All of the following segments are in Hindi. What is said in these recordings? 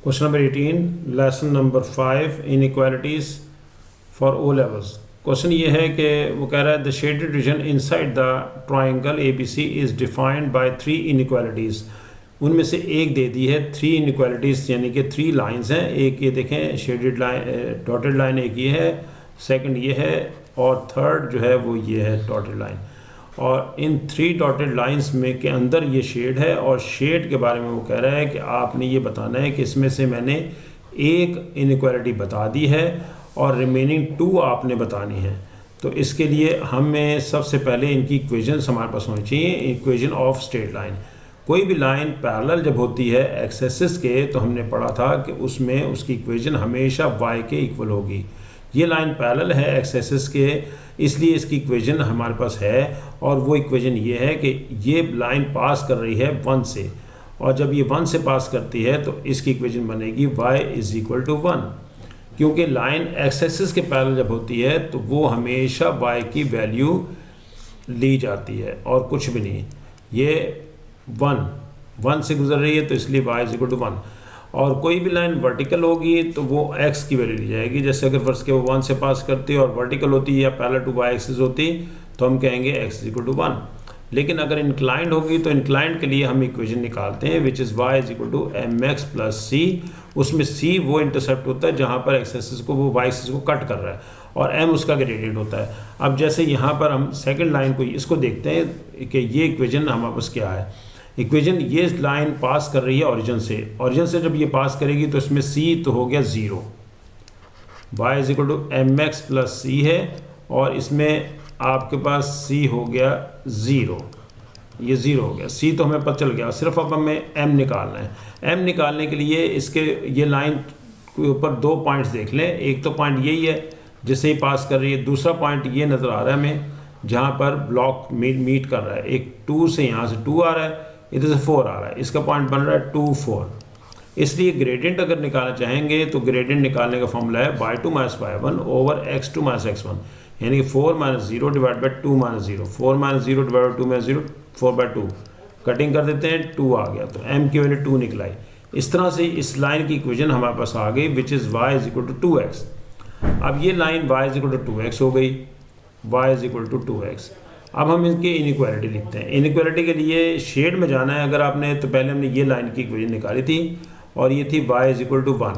Question number 18 lesson number 5 inequalities for O levels. Question ये है कि वो कह रहा है the shaded region inside the triangle ABC is defined by 3 inequalities. उनमें से एक दे दी है 3 इनइक्वालिटीज़, यानी कि 3 लाइंस हैं। एक ये देखें शेडेड लाइन, डॉटेड लाइन एक ये है, सेकंड ये है और थर्ड जो है वो ये है डॉटेड लाइन। और इन 3 डॉटेड लाइंस में के अंदर ये शेड है और शेड के बारे में वो कह रहा है कि आपने ये बताना है कि इसमें से मैंने एक इनइक्वालिटी बता दी है और रिमेनिंग 2 आपने बतानी है। तो इसके लिए हमें सबसे पहले इनकी इक्वेशंस हमारे पास होनी चाहिए। इक्वेशन ऑफ स्ट्रेट लाइन, कोई भी लाइन पैरेलल जब होती है एक्स एक्सिस के, तो हमने पढ़ा था कि उसमें उसकी इक्वेशन हमेशा y के इक्वल होगी। ये लाइन पैरेलल है एक्स एक्सिस के, इसलिए इसकी इक्वेशन हमारे पास है और वो इक्वेशन ये है कि ये लाइन पास कर रही है 1 से, और जब ये 1 से पास करती है तो इसकी इक्वेशन बनेगी y इज़ इक्वल टू 1। क्योंकि लाइन एक्स एक्सिस के पैरेलल जब होती है तो वो हमेशा y की वैल्यू ली जाती है और कुछ भी नहीं। ये 1 से गुजर रही है तो इसलिए y इज इक्वल टू 1। और कोई भी लाइन वर्टिकल होगी तो वो x की वैल्यू ली जाएगी। जैसे अगर फर्स्ट के वो 1 से पास करती है और वर्टिकल होती है या पैरेलल टू y एक्सिस होती तो हम कहेंगे x इज इक्वल टू 1। लेकिन अगर इंक्लाइंड होगी तो इंक्लाइंड के लिए हम इक्वेशन निकालते हैं which is y is equal to mx plus c। उसमें c वो इंटरसेप्ट होता है जहाँ पर x एक्सिस को वो y एक्सिस को कट कर रहा है और m उसका ग्रेडियंट होता है। अब जैसे यहाँ पर हम सेकंड लाइन को इसको देखते हैं कि ये इक्वेशन हमारे पास क्या है। इक्वेशन ये लाइन पास कर रही है ओरिजिन से जब ये पास करेगी तो इसमें c तो हो गया 0, y is equal to mx plus c है और इसमें आपके पास c हो गया 0, ये 0 हो गया। c तो हमें पता चल गया, सिर्फ अब हमें m निकालना है। m निकालने के लिए इसके ये लाइन के ऊपर 2 पॉइंट्स देख लें। एक तो पॉइंट यही है जिसे ही पास कर रही है, दूसरा पॉइंट ये नज़र आ रहा है हमें जहाँ पर ब्लॉक मीट कर रहा है। एक 2 से यहाँ से 2 आ रहा है, इधर से 4 आ रहा है, इसका पॉइंट बन रहा है 2 4। इसलिए ग्रेडियंट अगर निकालना चाहेंगे तो ग्रेडियंट निकालने का फॉर्मूला है y2 minus y1 over x2 minus x1, यानी कि 4 minus 0 divide by 2 minus 0। 4 minus 0 divide by 2 minus 0, 4/2। Cutting कर देते हैं, 2 आ गया तो m की वैल्यू 2 निकलाई। इस तरह से इस लाइन की इक्वेशन हमारे पास आ गई which is y is equal to 2x। अब ये line y is equal to 2x हो गई, y is equal to 2x। अब हम इनकी इनइक्वालिटी लिखते हैं। इनइक्वालिटी के लिए शेड में जाना है अगर आपने, तो पहले हमने ये लाइन की इक्वेशन निकाली थी और ये थी y इज इक्वल टू 1।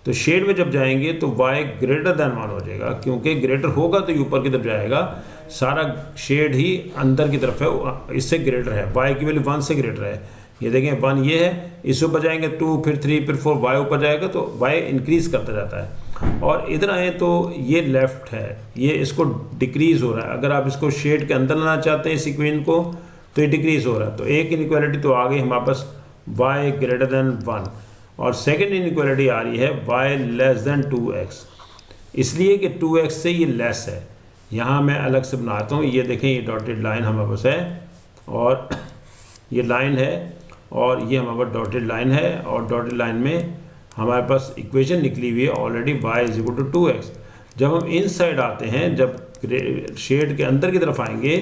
तो शेड में जब जाएंगे तो y ग्रेटर दैन 1 हो जाएगा, क्योंकि ग्रेटर होगा तो ये ऊपर की तरफ जाएगा। सारा शेड ही अंदर की तरफ है, इससे ग्रेटर है, y की वैल्यू 1 से ग्रेटर है। ये देखें 1 ये है, इससे ऊपर जाएंगे 2 फिर 3 फिर 4, y ऊपर जाएगा तो y इंक्रीज़ करता जाता है। और इधर आए तो ये लेफ़्ट है, ये इसको डिक्रीज़ हो रहा है। अगर आप इसको शेड के अंदर लाना चाहते हैं इस इक्वेशन को तो ये डिक्रीज़ हो रहा है। तो एक इनइक्वालिटी तो आ गई हमारे पास y ग्रेटर दैन 1 और सेकंड इनइक्वालिटी आ रही है y लेस दैन 2x, इसलिए कि 2x से ये लेस है। यहाँ मैं अलग से बनाता हूँ, ये देखें ये डॉटेड लाइन हमारे पास है और ये लाइन है और ये हमारे पास डॉटेड लाइन है और डॉटेड लाइन में हमारे पास इक्वेशन निकली हुई है already y is equal to 2x। जब हम इन साइड आते हैं, जब शेड के अंदर की तरफ आएंगे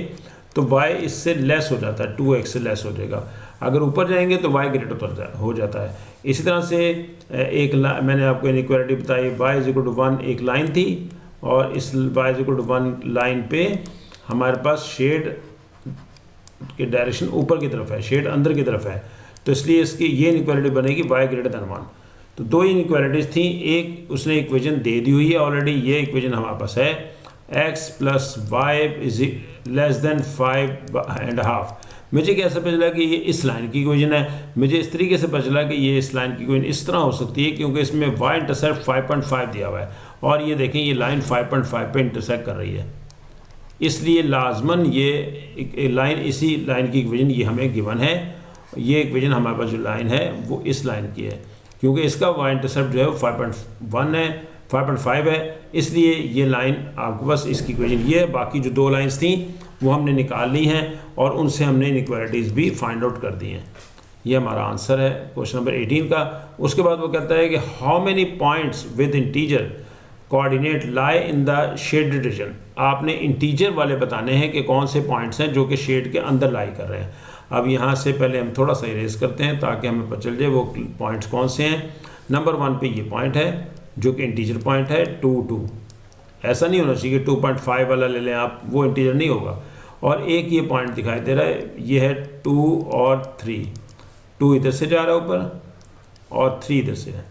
तो y इससे लेस हो जाता है, 2x से लेस हो जाएगा। अगर ऊपर जाएंगे तो y ग्रेटर हो जाता है। इसी तरह से एक मैंने आपको इनइक्वालिटी बताई, y इज इक्वल टू 1 एक लाइन थी और इस y is equal to 1 line पे हमारे पास शेड के डायरेक्शन ऊपर की तरफ है, शेड अंदर की तरफ है, तो इसलिए इसकी ये इनइक्वालिटी बनेगी y ग्रेटर दैन 1। तो 2 इनइक्वालिटीज़ थी, एक उसने इक्वेशन दे दी हुई है ऑलरेडी, ये इक्वेशन हमारे पास है x plus y is less than 5.5। मुझे कैसे पता चला कि ये इस लाइन की इक्वेशन है? मुझे इस तरीके से पता चला कि ये इस लाइन की इक्वेशन इस तरह हो सकती है क्योंकि इसमें y इंटरसेप्ट 5.5 दिया हुआ है और ये देखें ये लाइन 5.5 पे इंटरसेक्ट कर रही है, इसलिए लाजमन ये लाइन इसी लाइन की इक्वेशन ये हमें गिवन है। ये इक्वेशन हमारे पास जो लाइन है वो इस लाइन की है क्योंकि इसका y इंटरसेप्ट जो है वो 5.1 है, 5.5 है, इसलिए ये लाइन आपके पास इसकी इक्वेशन ये है। बाकी जो 2 लाइंस थी वो हमने निकाल ली हैं और उनसे हमने इनइक्वालिटीज़ भी फाइंड आउट कर दी हैं। ये हमारा आंसर है क्वेश्चन नंबर 18 का। उसके बाद वो कहता है कि how many points with integer coordinate lie in the shaded reason. आपने इंटीजर वाले बताने हैं कि कौन से पॉइंट्स हैं जो कि शेड के अंदर लाई कर रहे हैं। अब यहाँ से पहले हम थोड़ा सा इरेज करते हैं ताकि हमें पता चल जाए वो पॉइंट्स कौन से हैं। नंबर 1 पे ये पॉइंट है जो कि इंटीजर पॉइंट है 2 2। ऐसा नहीं होना चाहिए कि 2.5 वाला ले लें आप, वो इंटीजर नहीं होगा। और एक ये पॉइंट दिखाई दे रहा है, ये है 2 और 3। 2 इधर से जा रहा है ऊपर और 3 इधर से है,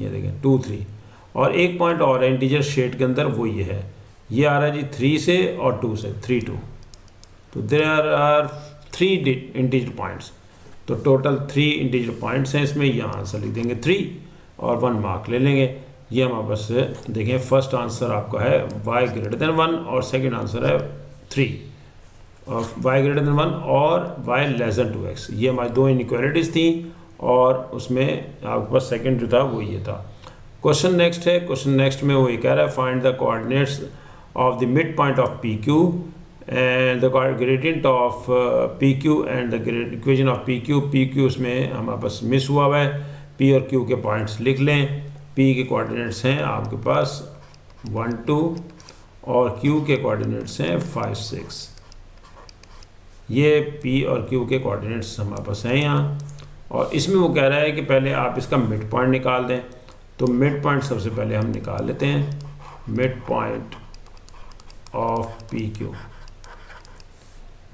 ये देखें 2 3। और एक पॉइंट और है इंटीजर शेड के अंदर, वो ये है, ये आ रहा है जी 3 से और 2 से, 3 2। तो देयर आर 3 इंटीजर पॉइंट्स। तो टोटल 3 इंटीजर पॉइंट्स हैं इसमें। यहाँ आंसर लिख देंगे 3 और 1 मार्क ले लेंगे। ये हमारे पास देखें, फर्स्ट आंसर आपका है y ग्रेटर देन 1 और सेकंड आंसर है 3, और y ग्रेटर देन 1 और y लेस देन 2x। ये हमारी दो इनइक्वालिटीज़ थी और उसमें आपके पास सेकंड जो था वो ये था। क्वेश्चन नेक्स्ट है। क्वेश्चन नेक्स्ट में वो ये कह रहा है find the coordinates of the mid point of P Q and the gradient of P Q and the equation of P Q. P Q उसमें हमारे पास मिस हुआ है, पी और क्यू के पॉइंट्स लिख लें। पी के कोऑर्डिनेट्स हैं आपके पास 1 2 और क्यू के कोऑर्डिनेट्स हैं 5 6। ये पी और क्यू के कोऑर्डिनेट्स हमारे पास हैं यहाँ। और इसमें वो कह रहा है कि पहले आप इसका मिड पॉइंट निकाल दें। तो मिड पॉइंट सबसे पहले हम निकाल लेते हैं, mid point of P Q.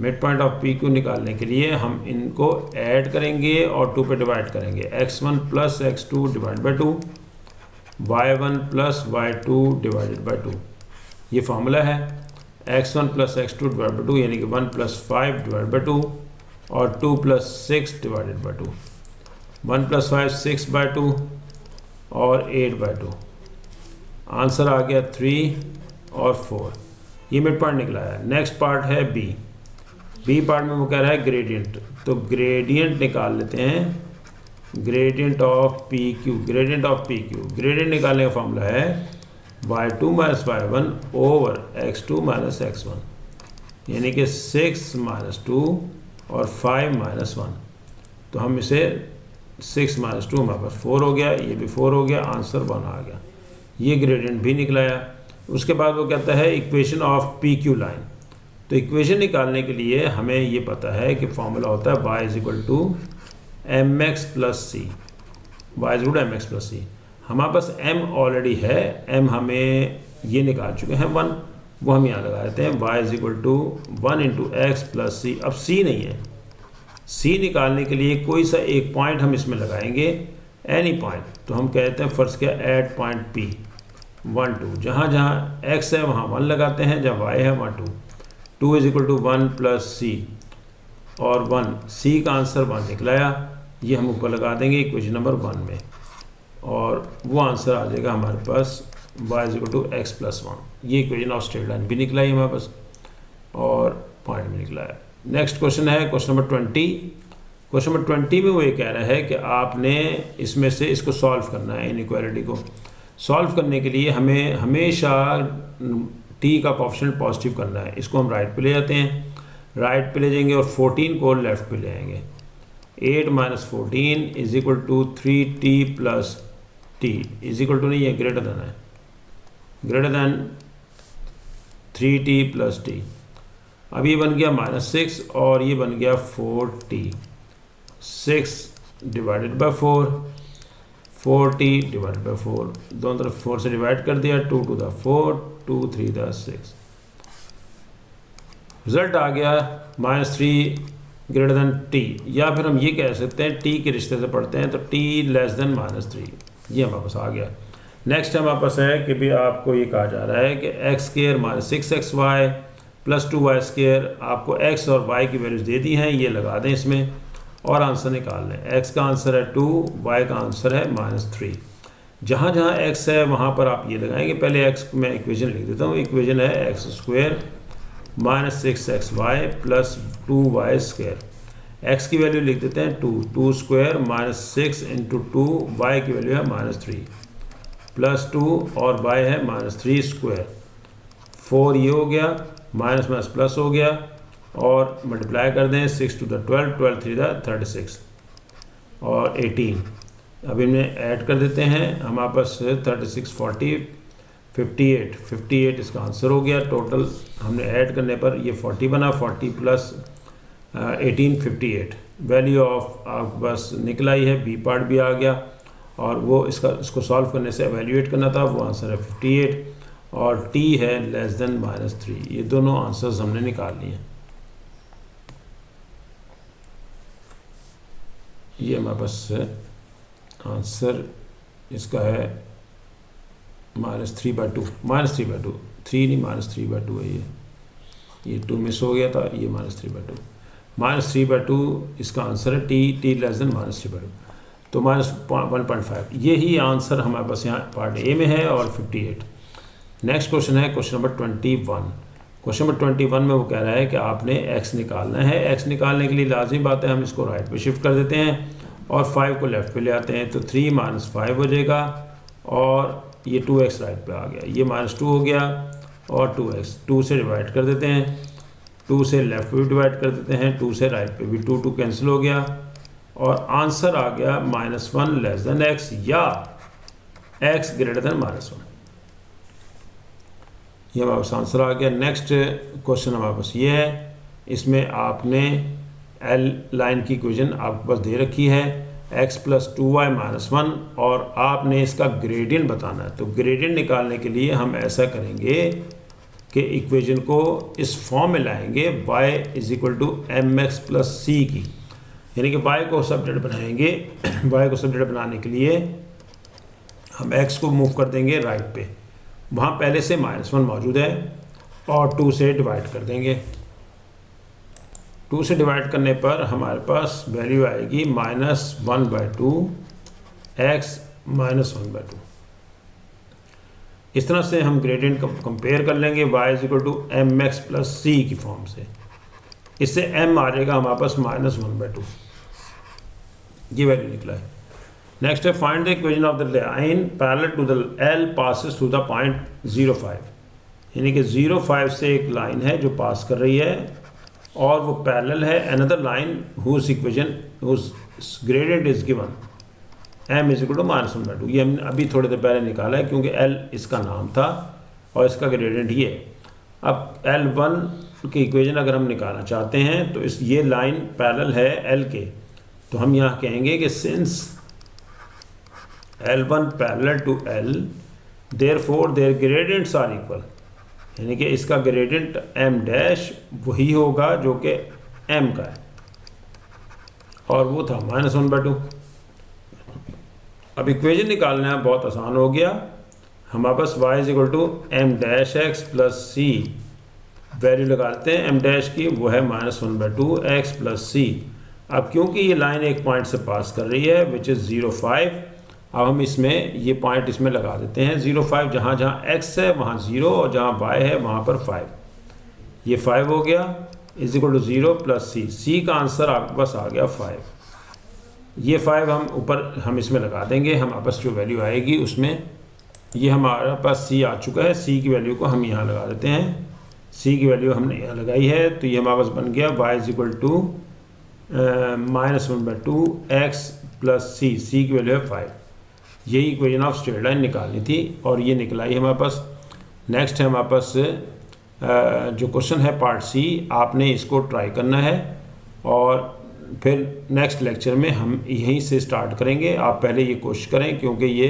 Mid point of P Q निकालने के लिए हम इनको ऐड करेंगे और 2 पे डिवाइड करेंगे। x1 plus x2 divide by 2, y1 plus y2 divided by 2। ये फार्मूला है। x1 plus x2 divide by 2 यानी कि 1 प्लस 5 डिवाइड बाई 2 और 2 plus 6 divided by 2। 1 plus 5 6 by 2 और 8 बाई 2। आंसर आ गया 3 और 4। ये मिड पॉइंट निकला है। नेक्स्ट पार्ट है बी। बी पार्ट में वो कह रहा है ग्रेडियंट। तो ग्रेडियंट निकाल लेते हैं, gradient of P Q. Gradient of P Q, gradient निकालने का फॉर्मूला है y2 minus y1 over x2 minus x1, यानी कि 6 माइनस 2 और 5 माइनस 1। तो हम इसे 6 माइनस 2 हमारे पास 4 हो गया, ये भी 4 हो गया, आंसर 1 आ गया। ये ग्रेडियंट भी निकलाया। उसके बाद वो कहता है equation of P Q line. तो इक्वेशन निकालने के लिए हमें ये पता है कि फॉर्मूला होता है y is equal to m x plus c. Y is m x plus c. हमारे पास m ऑलरेडी है, m हमें ये निकाल चुके हैं 1, वो हम यहाँ लगा देते हैं y is equal to 1 into x plus c. अब c नहीं है, c निकालने के लिए कोई सा एक पॉइंट हम इसमें लगाएंगे, एनी पॉइंट। तो हम कहते हैं फर्स्ट क्या, एट पॉइंट p 1 2। जहाँ जहाँ x है वहाँ 1 लगाते हैं, जहाँ y है वहाँ 2। 2 इज इक्वल टू 1 प्लस सी और 1, c का आंसर 1 निकलाया। ये हम ऊपर लगा देंगे इक्वेशन नंबर 1 में और वो आंसर आ जाएगा हमारे पास y is equal to x plus 1। ये इक्वेशन ऑफ स्ट्रेट लाइन भी निकला है हमारे पास और पॉइंट भी निकला है। नेक्स्ट क्वेश्चन है क्वेश्चन नंबर 20। क्वेश्चन नंबर 20 में वो ये कह रहा है कि आपने इसमें से इसको सॉल्व करना है। इनइक्वालिटी को सॉल्व करने के लिए हमें हमेशा t का कोएफिशिएंट पॉजिटिव करना है। इसको हम राइट पे ले जाते हैं, राइट पे ले जाएंगे और 14 को लेफ्ट पे ले आएंगे। 8 minus 14 is equal to 3t plus t is equal to नहीं है, ग्रेटर देन है, greater than 3t plus t। अब ये बन गया -6 और ये बन गया 4t। 6 divided by 4, 4t divided by 4, दोनों तरफ 4 से डिवाइड कर दिया, 2 टू द 4, 2 3 द 6। रिजल्ट आ गया -3 ग्रेटर देन t, या फिर हम ये कह सकते हैं t के रिश्ते से पढ़ते हैं तो t लेस देन -3। ये हमारे पास आ गया। नेक्स्ट हमारे पास है कि भी आपको ये कहा जा रहा है कि x square minus 6xy plus 2y square, आपको x और y की वैल्यूज दे दी हैं, ये लगा दें इसमें और आंसर निकाल लें। x का आंसर है 2, y का आंसर है -3। जहाँ जहाँ x है वहाँ पर आप ये लगाएंगे। पहले x मैं इक्वेशन लिख देता हूँ। इक्वेशन है x square minus 6xy plus 2y square. x की वैल्यू लिख देते हैं 2, 2 स्क्वायर माइनस 6 इंटू 2, y की वैल्यू है -3 प्लस 2 और y है -3 स्क्वायर। 4 ये हो गया, माइनस माइनस प्लस हो गया और मल्टीप्लाई कर दें 6 टू द 12, 12 3 द 36 और 18। अब इनमें ऐड कर देते हैं। हमारे पास 36 40 58, 58 इसका आंसर हो गया। टोटल हमने ऐड करने पर ये 40 बना, 40 प्लस 18 58। वैल्यू ऑफ आपके पास निकल आई है, बी पार्ट भी आ गया, और वो इसको सॉल्व करने से एवेल्यूएट करना था, वो आंसर है 58, और टी है लेस देन -3। ये दोनों आंसर्स हमने निकाल लिए। ये हमारे पास आंसर इसका है -3/2, -3/2, 3 नहीं -3/2 है। ये 2 मिस हो गया था, ये -3/2, -3/2 इसका आंसर है, टी लेस देन -3/2, तो -1.5। यही आंसर हमारे पास यहाँ पार्ट ए में है और 58। नेक्स्ट क्वेश्चन है क्वेश्चन नंबर 21। क्वेश्चन नंबर 21 में वो कह रहा है कि आपने x निकालना है। x निकालने के लिए लाजमी बात है हम इसको राइट पे शिफ्ट कर देते हैं और 5 को लेफ्ट पे ले आते हैं, तो 3 - 5 हो जाएगा, और ये 2x राइट पे आ गया, ये -2 हो गया, और 2x 2 से डिवाइड कर देते हैं, 2 से लेफ्ट पे भी डिवाइड कर देते हैं, 2 से राइट पे भी 2 कैंसिल हो गया, और आंसर आ गया -1 लेस देन x या x ग्रेटर देन -1। ये हमारे पास आंसर आ गया। नेक्स्ट क्वेश्चन हमारे पास ये है, इसमें आपने एल लाइन की इक्वेशन आपके पास दे रखी है, x + 2y - 1, और आपने इसका ग्रेडियंट बताना है। तो ग्रेडियंट निकालने के लिए हम ऐसा करेंगे कि इक्वेशन को इस फॉर्म में लाएंगे, y = mx + c की, यानी कि y को सबडेट बनाएंगे। y को सबडेट बनाने के लिए हम x को मूव कर देंगे राइट पे, वहाँ पहले से -1 मौजूद है, और 2 से डिवाइड कर देंगे। 2 से डिवाइड करने पर हमारे पास वैल्यू आएगी -1/2 x -1/2। इस तरह से हम ग्रेडियंट को कंपेयर कर लेंगे y = mx + c की फॉर्म से। इससे m आ जाएगा हमारे पास -1/2, ये वैल्यू निकला है। नेक्स्ट है find the equation of the line parallel to the L passes through the point 0,5, यानी कि 0,5 से एक लाइन है जो पास कर रही है और वो पैरेलल है another line whose equation whose gradient is given m = -1/2। ये हमने अभी थोड़ी देर पहले निकाला है, क्योंकि L इसका नाम था और इसका ग्रेडियंट ये है। अब L1 की इक्वेशन अगर हम निकालना चाहते हैं तो ये लाइन पैरेलल है L के, तो हम यहाँ कहेंगे कि since L1 parallel to L therefore their gradients are equal, यानी कि इसका ग्रेडियंट m' वही होगा जो कि m का है, और वो था -1/2। अब इक्वेशन निकालना बहुत आसान हो गया। हमारे पास y = m' x + c, value लगाते हैं m' की, वो है -1/2 x + c। अब क्योंकि ये लाइन एक पॉइंट से पास कर रही है विच इज़ 0,5, अब हम इसमें ये पॉइंट इसमें लगा देते हैं 0,5, जहाँ जहाँ x है वहाँ 0 और जहाँ y है वहाँ पर 5। ये 5 हो गया = 0 + c। c का आंसर आपके पास आ गया 5। ये 5 हम ऊपर हम इसमें लगा देंगे, हमारे पास जो वैल्यू आएगी उसमें ये हमारे पास c आ चुका है। c की वैल्यू को हम यहाँ लगा देते हैं, c की वैल्यू हमने यहाँ लगाई है, तो ये हमारे पास बन गया y = -1/2 x + c। c की वैल्यू है 5। यही इक्वेशन ऑफ स्ट्रेट लाइन निकालनी थी और ये निकला ही हमारे पास। नेक्स्ट है हमारे पास जो क्वेश्चन है पार्ट सी, आपने इसको ट्राई करना है और फिर नेक्स्ट लेक्चर में हम यहीं से स्टार्ट करेंगे। आप पहले ये कोशिश करें, क्योंकि ये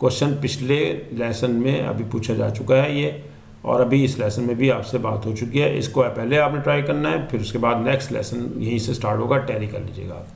क्वेश्चन पिछले लेसन में अभी पूछा जा चुका है ये, और अभी इस लेसन में भी आपसे बात हो चुकी है। इसको पहले आपने ट्राई करना है, फिर उसके बाद नेक्स्ट लेसन यहीं से स्टार्ट होगा, टैली कर लीजिएगा आप।